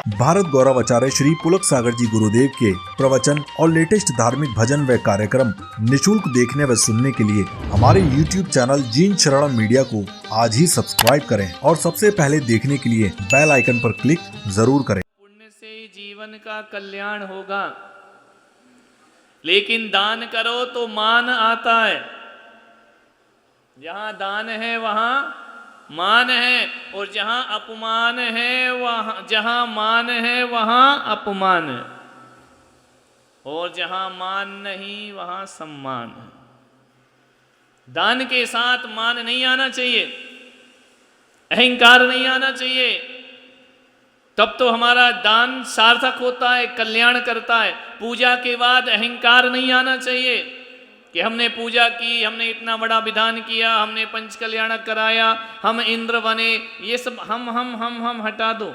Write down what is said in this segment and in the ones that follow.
भारत गौरव आचार्य श्री पुलक सागर जी गुरुदेव के प्रवचन और लेटेस्ट धार्मिक भजन व कार्यक्रम निशुल्क देखने व सुनने के लिए हमारे YouTube चैनल जीन शरणम मीडिया को आज ही सब्सक्राइब करें और सबसे पहले देखने के लिए बेल आइकन पर क्लिक जरूर करें। पुण्य से ही जीवन का कल्याण होगा, लेकिन दान करो तो मान आता है। जहां दान है वहां मान है, और जहां अपमान है वहां, जहां मान है वहां अपमान है, और जहां मान नहीं वहां सम्मान है। दान के साथ मान नहीं आना चाहिए, अहंकार नहीं आना चाहिए, तब तो हमारा दान सार्थक होता है, कल्याण करता है। पूजा के बाद अहंकार नहीं आना चाहिए कि हमने पूजा की, हमने इतना बड़ा विधान किया, हमने पंच कल्याण कराया, हम इंद्र बने, ये सब हम हटा दो।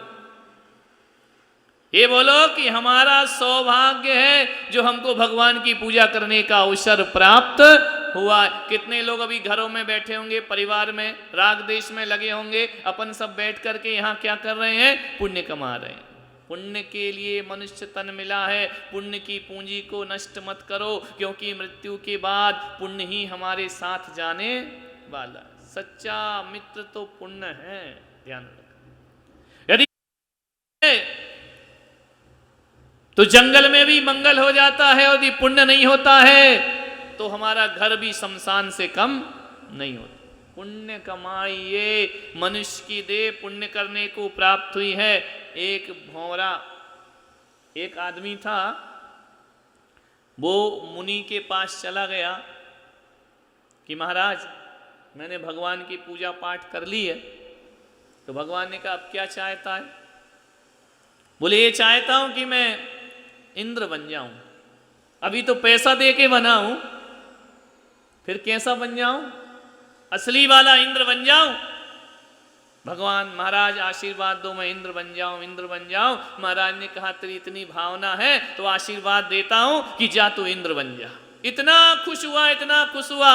ये बोलो कि हमारा सौभाग्य है जो हमको भगवान की पूजा करने का अवसर प्राप्त हुआ। कितने लोग अभी घरों में बैठे होंगे, परिवार में राग देश में लगे होंगे, अपन सब बैठ करके यहाँ क्या कर रहे हैं? पुण्य कमा रहे हैं। पुण्य के लिए मनुष्य तन मिला है। पुण्य की पूंजी को नष्ट मत करो, क्योंकि मृत्यु के बाद पुण्य ही हमारे साथ जाने वाला। सच्चा मित्र तो पुण्य है, ध्यान रखना। यदि तो जंगल में भी मंगल हो जाता है, और यदि पुण्य नहीं होता है तो हमारा घर भी शमशान से कम नहीं होता। पुण्य कमाइए, मनुष्य की देह पुण्य करने को प्राप्त हुई है। एक भौरा, एक आदमी था, वो मुनि के पास चला गया कि महाराज मैंने भगवान की पूजा पाठ कर ली है। तो भगवान ने कहा अब क्या चाहता है? बोले ये चाहता हूं कि मैं इंद्र बन जाऊं। अभी तो पैसा दे के बना हूं, फिर कैसा बन जाऊं? असली वाला इंद्र बन जाऊं। भगवान महाराज आशीर्वाद दो, मैं इंद्र बन जाऊं, इंद्र बन जाऊं। महाराज ने कहा तेरी इतनी भावना है तो आशीर्वाद देता हूं कि जा तू इंद्र बन जा। इतना खुश हुआ, इतना खुश हुआ,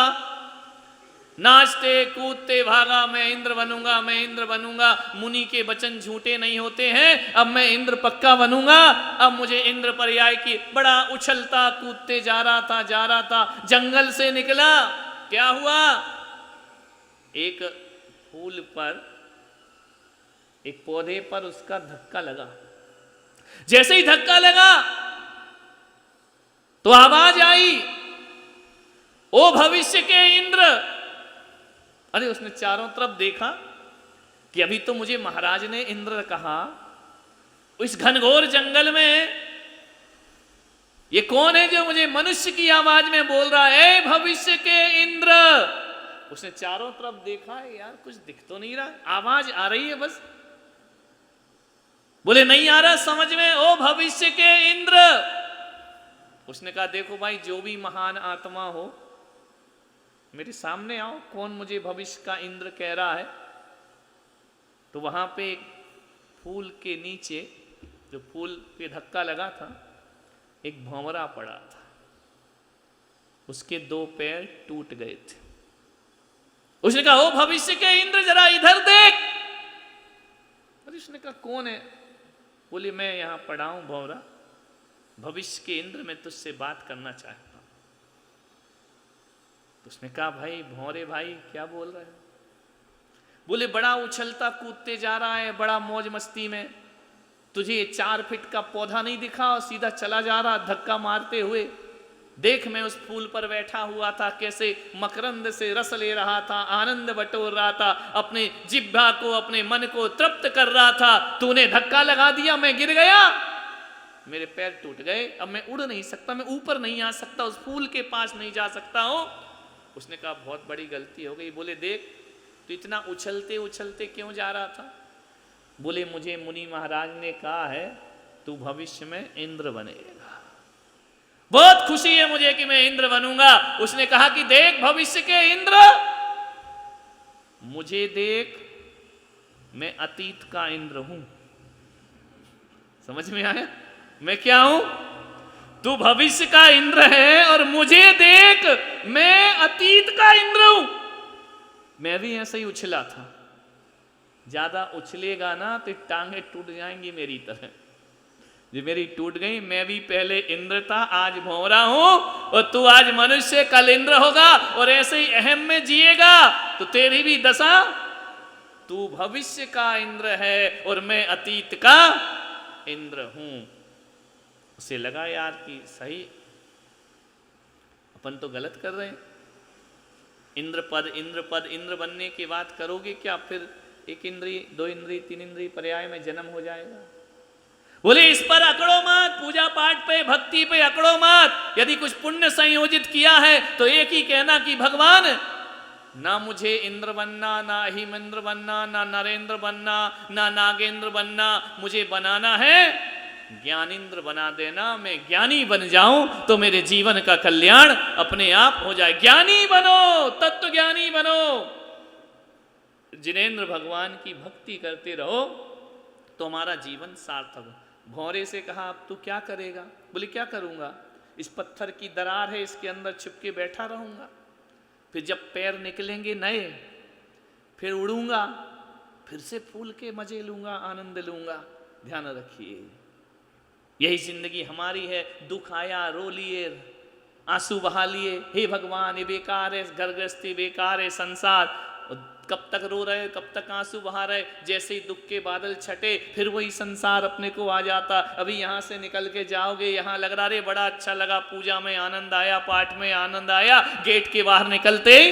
नाचते कूदते भागा, मैं इंद्र बनूंगा, मैं इंद्र बनूंगा। मुनि के वचन झूठे नहीं होते हैं, अब मैं इंद्र पक्का बनूंगा। अब मुझे इंद्र पर्याय की। बड़ा उछलता कूदते जा रहा था, जंगल से निकला। क्या हुआ? एक फूल पर, एक पौधे पर उसका धक्का लगा। जैसे ही धक्का लगा तो आवाज आई, ओ भविष्य के इंद्र। अरे उसने चारों तरफ देखा कि अभी तो मुझे महाराज ने इंद्र कहा, इस घनघोर जंगल में ये कौन है जो मुझे मनुष्य की आवाज में बोल रहा है, भविष्य के इंद्र। उसने चारों तरफ देखा, यार कुछ दिख तो नहीं रहा, आवाज आ रही है बस। बोले नहीं आ रहा समझ में, ओ भविष्य के इंद्र। उसने कहा देखो भाई, जो भी महान आत्मा हो मेरे सामने आओ, कौन मुझे भविष्य का इंद्र कह रहा है? तो वहां पे एक फूल के नीचे, जो फूल पे धक्का लगा था, एक भंवरा पड़ा था। उसके 2 पैर टूट गए थे। उसने कहा ओ भविष्य के इंद्र जरा इधर देख। अरे उसने कहा कौन है? बोले मैं यहां पड़ा हूं भंवरा, भविष्य के इंद्र, मैं तुझसे बात करना चाहता हूं। तो उसने कहा भाई भौरे भाई क्या बोल रहे हो? बोले बड़ा उछलता कूदते जा रहा है, बड़ा मौज मस्ती में। तुझे 4 फीट का पौधा नहीं दिखा और सीधा चला जा रहा धक्का मारते हुए? देख मैं उस फूल पर बैठा हुआ था, कैसे मकरंद से रस ले रहा था, आनंद बटोर रहा था, अपने जिह्वा को, अपने मन को तृप्त कर रहा था। तूने धक्का लगा दिया, मैं गिर गया, मेरे पैर टूट गए, अब मैं उड़ नहीं सकता, मैं ऊपर नहीं आ सकता, उस फूल के पास नहीं जा सकता हूं। उसने कहा बहुत बड़ी गलती हो गई। बोले देख तू इतना उछलते उछलते क्यों जा रहा था? बोले मुझे मुनि महाराज ने कहा है तू भविष्य में इंद्र बनेगा, बहुत खुशी है मुझे कि मैं इंद्र बनूंगा। उसने कहा कि देख भविष्य के इंद्र, मुझे देख, मैं अतीत का इंद्र हूं। समझ में आया? मैं क्या हूं? तू भविष्य का इंद्र है, और मुझे देख, मैं अतीत का इंद्र हूं। मैं भी ऐसे ही उछला था, ज्यादा उछलेगा ना तो टांगे टूट जाएंगी मेरी तरह। जो मेरी टूट गई, मैं भी पहले इंद्र था, आज भंवरा हूं, और तू आज मनुष्य, कल इंद्र होगा, और ऐसे ही अहम में जिएगा तो तेरी भी दशा। तू भविष्य का इंद्र है और मैं अतीत का इंद्र हूं। उसे लगा यार कि सही, अपन तो गलत कर रहे हैं। इंद्र बनने की बात करोगे क्या? फिर एक इंद्रिय, दो इंद्रिय, तीन इंद्रिय पर्याय में जन्म हो जाएगा। बोले इस पर अकड़ो मत, पूजा पाठ पे, भक्ति पे अकड़ो मत। यदि कुछ पुण्य संयोजित किया है तो एक ही कहना कि भगवान, ना मुझे इंद्र बनना, ना हिमेंद्र बनना, ना नरेंद्र बनना, ना नागेंद्र बनना, मुझे बनाना है ज्ञानेंद्र बना देना। मैं ज्ञानी बन जाऊं तो मेरे जीवन का कल्याण अपने आप हो जाए। ज्ञानी बनो, तत्व ज्ञानी बनो। जिनेंद्र भगवान की भक्ति करते रहो तो हमारा जीवन सार्थक हो। भौरे से कहा अब तू क्या करेगा? बोले क्या करूंगा, इस पत्थर की दरार है, इसके अंदर छिप के बैठा रहूंगा, फिर जब पैर निकलेंगे नए फिर उड़ूंगा, फिर से फूल के मजे लूंगा, आनंद लूंगा। ध्यान रखिए, यही जिंदगी हमारी है। दुख आया रो लिए, आंसू बहा लिए, हे भगवान ये बेकार है, घर गृहस्थी बेकार है, संसार। कब तक रो रहे, कब तक आंसू बहा रहे? जैसे ही दुख के बादल छटे फिर वही संसार अपने को आ जाता। अभी यहाँ से निकल के जाओगे, यहाँ लग रहा रे बड़ा अच्छा लगा, पूजा में आनंद आया, पाठ में आनंद आया, गेट के बाहर निकलते ही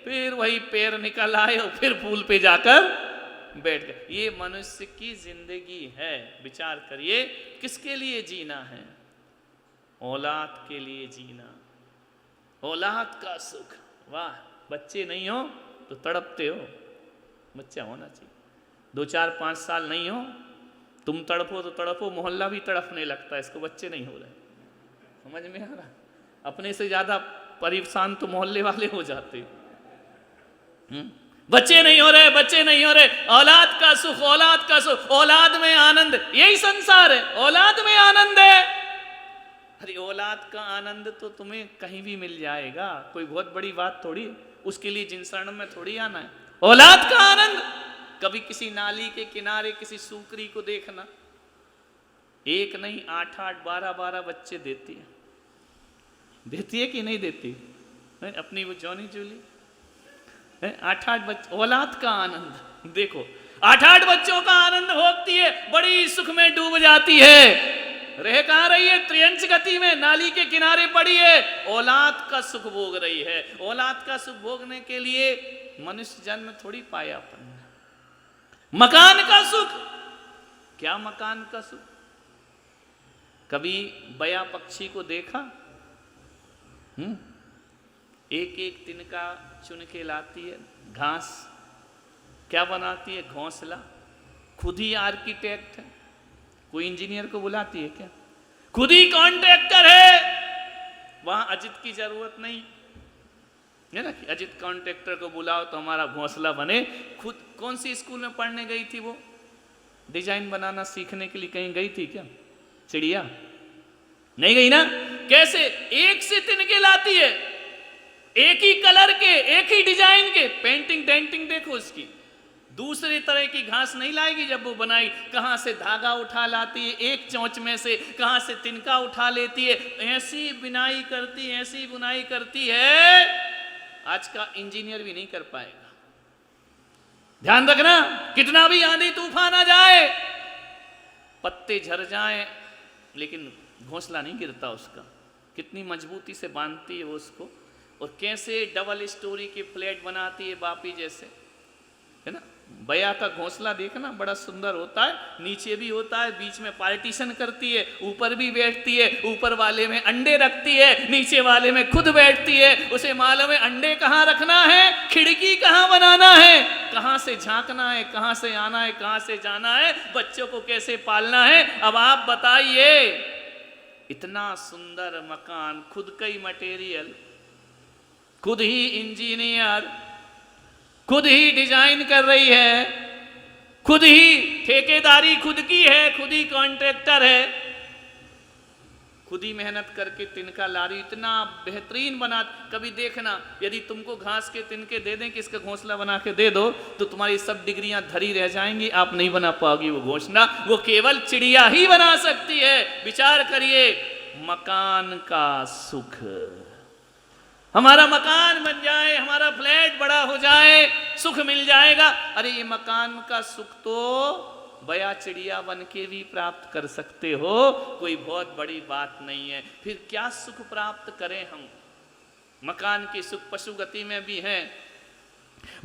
फिर वही पैर निकल आए और फिर पुल पे जाकर बैठ गए। ये मनुष्य की जिंदगी है। विचार करिए किसके लिए जीना है? औलाद के लिए जीना, औलाद का सुख। वाह, बच्चे नहीं हो तो तड़पते हो, बच्चा होना चाहिए। 2, 4, 5 साल नहीं हो, तुम तड़पो तो तड़पो, मोहल्ला भी तड़पने लगता है, इसको बच्चे नहीं हो रहे। समझ में आ रहा? अपने से ज्यादा परेशान तो मोहल्ले वाले हो जाते। बच्चे नहीं हो रहे, बच्चे नहीं हो रहे। औलाद का सुख, औलाद का सुख, औलाद में आनंद, यही संसार है। औलाद में आनंद है। अरे औलाद का आनंद तो तुम्हें कहीं भी मिल जाएगा, कोई बहुत बड़ी बात थोड़ी। उसके लिए जिन शरण में थोड़ी आना है। औलाद का आनंद, कभी किसी नाली के किनारे किसी सूकरी को देखना, एक नहीं 8-8, 12-12 बच्चे देती है। देती है कि नहीं देती? अपनी वो जॉनी जूली 8-8 बच्चे, औलाद का आनंद देखो। 8-8 बच्चों का आनंद भोगती है, बड़ी सुख में डूब जाती है। रह कहाँ रही है? त्रियंच गति में, नाली के किनारे पड़ी है, औलाद का सुख भोग रही है। औलाद का सुख भोगने के लिए मनुष्य जन्म थोड़ी पाया अपन। मकान का सुख, क्या मकान का सुख? कभी बया पक्षी को देखा? एक एक तिनका चुन के लाती है, घास क्या बनाती है? घोंसला। खुद ही आर्किटेक्ट है, कोई इंजीनियर को बुलाती है क्या? खुद ही कॉन्ट्रैक्टर है। वहां अजित की जरूरत नहीं है ना कि अजित कॉन्ट्रैक्टर को बुलाओ तो हमारा घोंसला बने। खुद कौन सी स्कूल में पढ़ने गई थी वो? डिजाइन बनाना सीखने के लिए कहीं गई थी क्या? चिड़िया नहीं गई ना। कैसे एक से तिनके लाती है, एक ही कलर के, एक ही डिजाइन के। पेंटिंग डेंटिंग देखो उसकी। दूसरी तरह की घास नहीं लाएगी जब वो बनाई। कहां से धागा उठा लाती है एक चोंच में से, कहां से तिनका उठा लेती है। ऐसी बुनाई करती, ऐसी बुनाई करती है, आज का इंजीनियर भी नहीं कर पाएगा। ध्यान रखना, कितना भी आंधी तूफान आ जाए, पत्ते झड़ जाएं, लेकिन घोंसला नहीं गिरता उसका। कितनी मजबूती से बांधती है वो उसको, और कैसे डबल स्टोरी के फ्लैट बनाती है बापी जैसे, है ना। बया का घोंसला देखना बड़ा सुंदर होता है, नीचे भी होता है, बीच में पार्टीशन करती है, ऊपर भी बैठती है, ऊपर वाले में अंडे रखती है, नीचे वाले में खुद बैठती है। उसे मालूम है अंडे कहाँ रखना है, खिड़की कहाँ बनाना है, कहाँ से झांकना है, कहाँ से आना है, कहाँ से जाना है, बच्चों को कैसे पालना है। अब आप बताइए, इतना सुंदर मकान, खुद का ही मटेरियल, खुद ही इंजीनियर, खुद ही डिजाइन कर रही है, खुद ही ठेकेदारी खुद की है, खुद ही कॉन्ट्रैक्टर है, खुद ही मेहनत करके तिनका ला रही, इतना बेहतरीन बना। कभी देखना, यदि तुमको घास के तिनके दे दें कि इसका घोंसला बना के दे दो, तो तुम्हारी सब डिग्रियां धरी रह जाएंगी, आप नहीं बना पाओगी वो घोंसला। वो केवल चिड़िया ही बना सकती है। विचार करिए, मकान का सुख, हमारा मकान बन जाए, हमारा फ्लैट बड़ा हो जाए, सुख मिल जाएगा। अरे ये मकान का सुख तो बया चिड़िया बन के भी प्राप्त कर सकते हो, कोई बहुत बड़ी बात नहीं है। फिर क्या सुख प्राप्त करें हम? मकान की सुख पशु गति में भी है,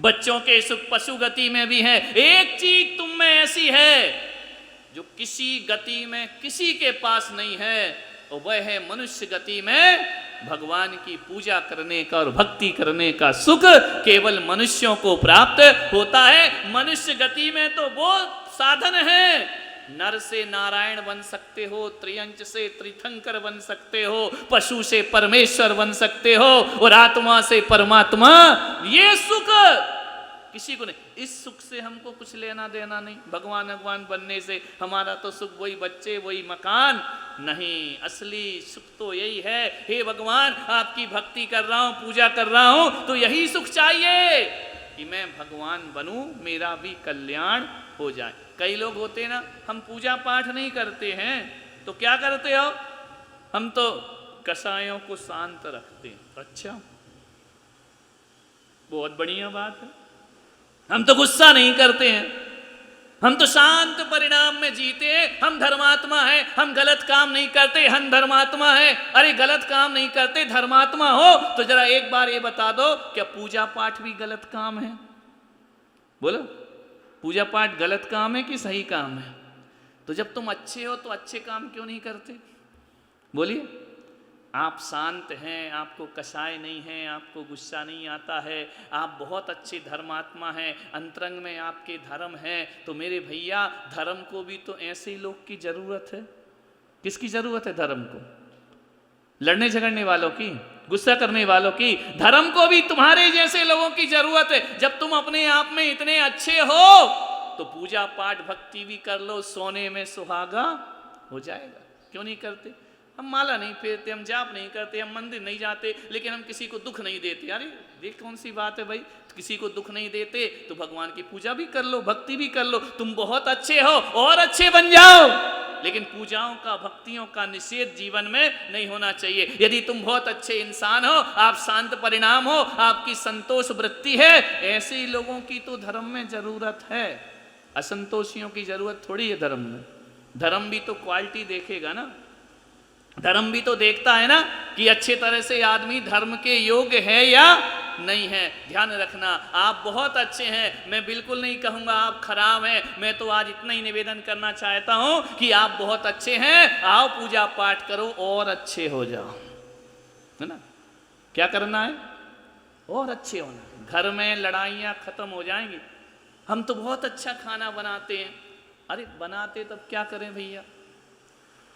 बच्चों के सुख पशु गति में भी है। एक चीज तुम में ऐसी है जो किसी गति में किसी के पास नहीं है, और वह है मनुष्य गति में भगवान की पूजा करने का और भक्ति करने का सुख केवल मनुष्यों को प्राप्त होता है। मनुष्य गति में तो वो साधन है, नर से नारायण बन सकते हो, त्रियंच से त्रिथंकर बन सकते हो, पशु से परमेश्वर बन सकते हो, और आत्मा से परमात्मा। ये सुख किसी को नहीं। इस सुख से हमको कुछ लेना देना नहीं, भगवान भगवान बनने से हमारा तो सुख वही बच्चे वही मकान नहीं। असली सुख तो यही है, हे भगवान आपकी भक्ति कर रहा हूं, पूजा कर रहा हूं, तो यही सुख चाहिए कि मैं भगवान बनूं, मेरा भी कल्याण हो जाए। कई लोग होते ना, हम पूजा पाठ नहीं करते हैं तो क्या करते हो? हम तो कसायों को शांत रखते हैं। अच्छा, बहुत बढ़िया बात है। हम तो गुस्सा नहीं करते हैं, हम तो शांत परिणाम में जीते हैं। हम धर्मात्मा हैं, हम गलत काम नहीं करते, हम धर्मात्मा हैं। अरे गलत काम नहीं करते, धर्मात्मा हो तो जरा एक बार ये बता दो, क्या पूजा पाठ भी गलत काम है? बोलो, पूजा पाठ गलत काम है कि सही काम है? तो जब तुम अच्छे हो तो अच्छे काम क्यों नहीं करते? बोलिए। आप शांत हैं, आपको कसाय नहीं है, आपको गुस्सा नहीं आता है, आप बहुत अच्छे धर्मात्मा हैं, अंतरंग में आपके धर्म है, तो मेरे भैया धर्म को भी तो ऐसे ही लोग की जरूरत है। किसकी जरूरत है धर्म को? लड़ने झगड़ने वालों की, गुस्सा करने वालों की? धर्म को भी तुम्हारे जैसे लोगों की जरूरत है। जब तुम अपने आप में इतने अच्छे हो तो पूजा पाठ भक्ति भी कर लो, सोने में सुहागा हो जाएगा। क्यों नहीं करते? हम माला नहीं फेरते, हम जाप नहीं करते, हम मंदिर नहीं जाते, लेकिन हम किसी को दुख नहीं देते। अरे ये कौन सी बात है भाई? किसी को दुख नहीं देते तो भगवान की पूजा भी कर लो, भक्ति भी कर लो। तुम बहुत अच्छे हो और अच्छे बन जाओ, लेकिन पूजाओं का भक्तियों का निषेध जीवन में नहीं होना चाहिए। यदि तुम बहुत अच्छे इंसान हो, आप शांत परिणाम हो, आपकी संतोष वृत्ति है, ऐसे ही लोगों की तो धर्म में जरूरत है। असंतोषियों की जरूरत थोड़ी है धर्म में। धर्म भी तो क्वालिटी देखेगा ना, धर्म भी तो देखता है ना कि अच्छे तरह से आदमी धर्म के योग्य है या नहीं है। ध्यान रखना, आप बहुत अच्छे हैं, मैं बिल्कुल नहीं कहूँगा आप खराब हैं। मैं तो आज इतना ही निवेदन करना चाहता हूँ कि आप बहुत अच्छे हैं, आओ पूजा पाठ करो और अच्छे हो जाओ, है ना? क्या करना है? और अच्छे होना। घर में लड़ाइयाँ खत्म हो जाएंगी। हम तो बहुत अच्छा खाना बनाते हैं। अरे बनाते तब क्या करें भैया,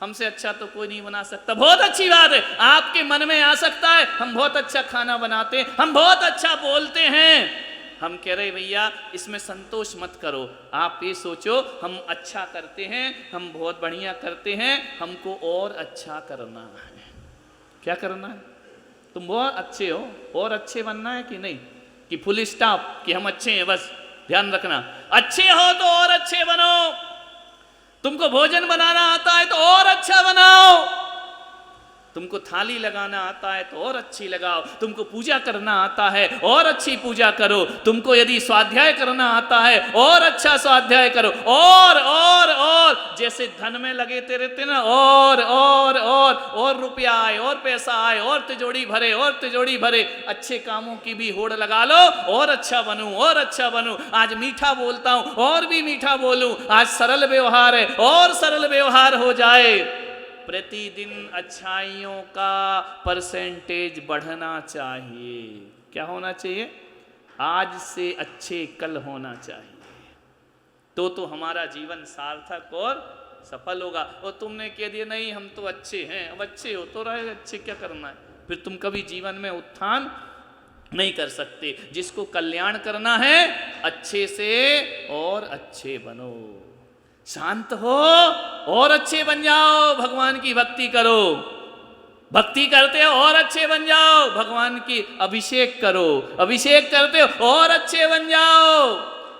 हमसे अच्छा तो कोई नहीं बना सकता। बहुत अच्छी बात है, आपके मन में आ सकता है हम बहुत अच्छा खाना बनाते हैं, हम बहुत अच्छा बोलते हैं। हम कह रहे भैया इसमें संतोष मत करो, आप ये सोचो हम अच्छा करते हैं, हम बहुत बढ़िया करते हैं, हमको और अच्छा करना है। क्या करना है? तुम बहुत अच्छे हो, और अच्छे बनना है कि नहीं? कि फुल स्टॉप कि हम अच्छे हैं बस? ध्यान रखना, अच्छे हो तो और अच्छे बनो। तुमको भोजन बनाना आता है तो और अच्छा बनाओ, तुमको थाली लगाना आता है तो और अच्छी लगाओ, तुमको पूजा करना आता है और अच्छी पूजा करो, तुमको यदि स्वाध्याय करना आता है और अच्छा स्वाध्याय करो, और जैसे धन में लगेते रहते ना, और रुपया आए और पैसा आए और तिजोरी भरे और तिजोरी भरे। अच्छे कामों की भी होड़ लगा लो, और अच्छा बनूं और अच्छा बनूं। आज मीठा बोलता हूं और भी मीठा बोलूं, आज सरल व्यवहार है और सरल व्यवहार हो जाए। प्रतिदिन अच्छाइयों का परसेंटेज बढ़ना चाहिए। क्या होना चाहिए? आज से अच्छे कल होना चाहिए, तो हमारा जीवन सार्थक और सफल होगा। और तुमने कह दिया नहीं हम तो अच्छे हैं, अब अच्छे हो तो रहे, अच्छे क्या करना है? फिर तुम कभी जीवन में उत्थान नहीं कर सकते। जिसको कल्याण करना है अच्छे से और अच्छे बनो, शांत हो और अच्छे बन जाओ, भगवान की भक्ति करो। भक्ति करते हो और अच्छे बन जाओ, भगवान की अभिषेक करो, अभिषेक करते हो और अच्छे बन जाओ,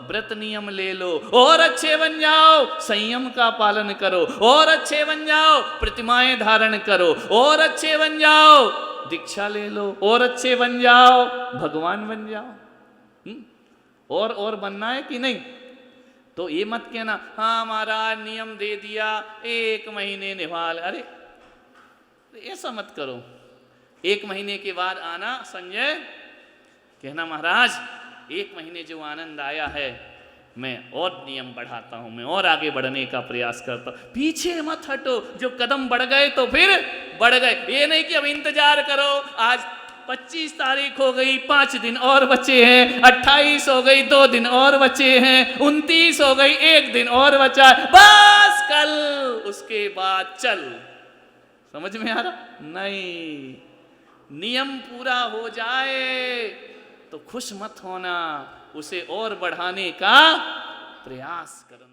व्रत नियम ले लो और अच्छे बन जाओ, संयम का पालन करो और अच्छे बन जाओ, प्रतिमाएं धारण करो और अच्छे बन जाओ, दीक्षा ले लो और अच्छे बन जाओ, भगवान बन जाओ। और बनना है कि नहीं? तो ये मत कहना हाँ महाराज नियम दे दिया 1 महीने निभा ले, अरे ऐसा मत करो। 1 महीने के बाद आना संजय, कहना महाराज 1 महीने जो आनंद आया है मैं और नियम बढ़ाता हूं, मैं और आगे बढ़ने का प्रयास करता हूं। पीछे मत हटो, जो कदम बढ़ गए तो फिर बढ़ गए, ये नहीं कि अब इंतजार करो, आज 25 तारीख हो गई 5 दिन और बचे हैं, 28 हो गई 2 दिन और बचे हैं, 29 हो गई 1 दिन और बचा है, बस कल उसके बाद चल। समझ में आ रहा? नहीं, नियम पूरा हो जाए तो खुश मत होना, उसे और बढ़ाने का प्रयास करना।